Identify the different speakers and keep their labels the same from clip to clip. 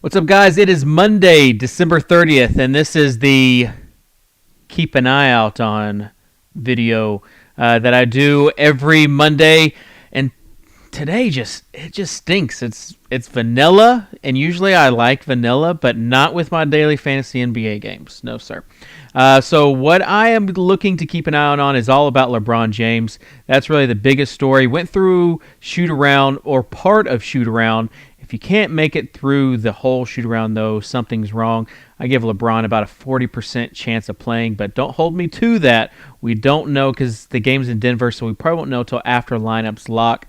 Speaker 1: What's up, guys? It is Monday, December 30th, and this is the keep an eye out on video that I do every Monday. And today it just stinks. It's vanilla, and usually I like vanilla, but not with my daily fantasy NBA games. No, sir. So what I am looking to keep an eye on is all about LeBron James. That's really the biggest story. Went through shoot around or part of shoot around. If you can't make it through the whole shoot around, though, something's wrong. I give LeBron about a 40% chance of playing, but don't hold me to that. We don't know because the game's in Denver, so we probably won't know until after lineups lock.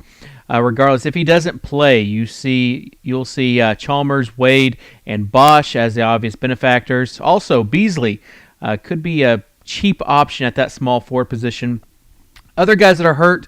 Speaker 1: Regardless, if he doesn't play, you'll see Chalmers, Wade, and Bosch as the obvious benefactors. Also, Beasley could be a cheap option at that small forward position. Other guys that are hurt,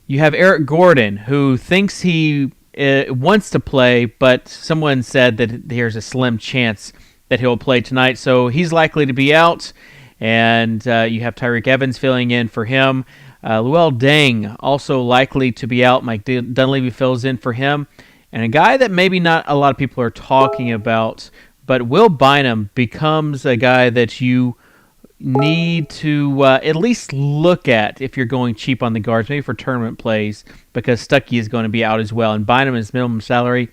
Speaker 1: you have Eric Gordon, who thinks he wants to play, but someone said that there's a slim chance that he'll play tonight, so he's likely to be out. And you have Tyreek Evans filling in for him. Luol Deng also likely to be out. Mike Dunleavy fills in for him. And a guy that maybe not a lot of people are talking about, but Will Bynum becomes a guy that you need to at least look at if you're going cheap on the guards, maybe for tournament plays, because Stuckey is going to be out as well. And Bynum is minimum salary,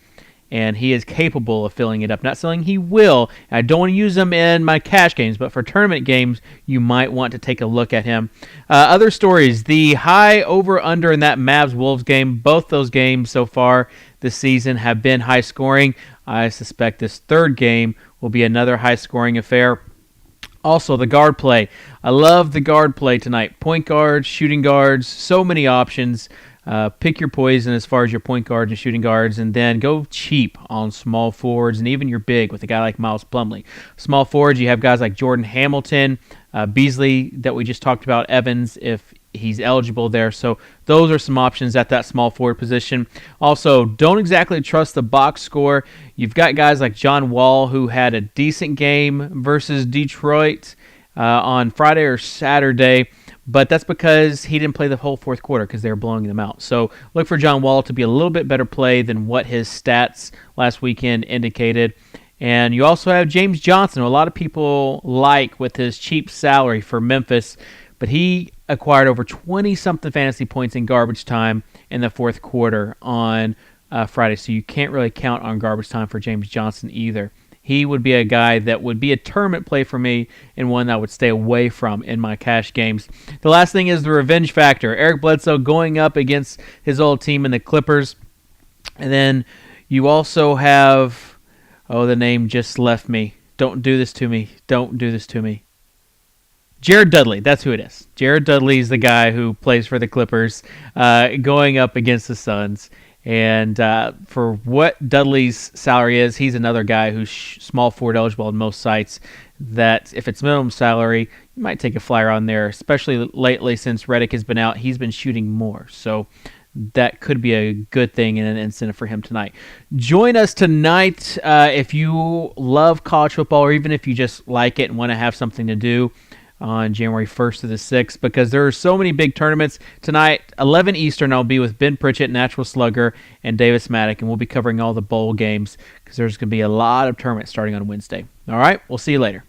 Speaker 1: and he is capable of filling it up. Not saying he will. I don't want to use him in my cash games, but for tournament games, you might want to take a look at him. Other stories, the high over-under in that Mavs-Wolves game, both those games so far this season have been high-scoring. I suspect this third game will be another high-scoring affair. Also, the guard play. I love the guard play tonight. Point guards, shooting guards, so many options. Pick your poison as far as your point guards and shooting guards, and then go cheap on small forwards and even your big with a guy like Miles Plumlee. Small forwards, you have guys like Jordan Hamilton, Beasley that we just talked about, Evans if he's eligible there. So those are some options at that small forward position. Also, don't exactly trust the box score. You've got guys like John Wall who had a decent game versus Detroit on Friday or Saturday, but that's because he didn't play the whole fourth quarter because they were blowing them out. So look for John Wall to be a little bit better play than what his stats last weekend indicated. And you also have James Johnson, who a lot of people like with his cheap salary for Memphis, but he acquired over 20-something fantasy points in garbage time in the fourth quarter on Friday, so you can't really count on garbage time for James Johnson either. He would be a guy that would be a tournament play for me and one that I would stay away from in my cash games. The last thing is the revenge factor. Eric Bledsoe going up against his old team in the Clippers. And then you also have, the name just left me. Don't do this to me. Don't do this to me. Jared Dudley, that's who it is. Jared Dudley is the guy who plays for the Clippers, going up against the Suns. And for what Dudley's salary is, he's another guy who's small forward eligible on most sites that if it's minimum salary, you might take a flyer on there, especially lately since Redick has been out. He's been shooting more. So that could be a good thing and an incentive for him tonight. Join us tonight if you love college football or even if you just like it and want to have something to do on January 1st to the 6th, because there are so many big tournaments. Tonight, 11 Eastern, I'll be with Ben Pritchett, Natural Slugger, and Davis Maddock, and we'll be covering all the bowl games because there's going to be a lot of tournaments starting on Wednesday. All right, we'll see you later.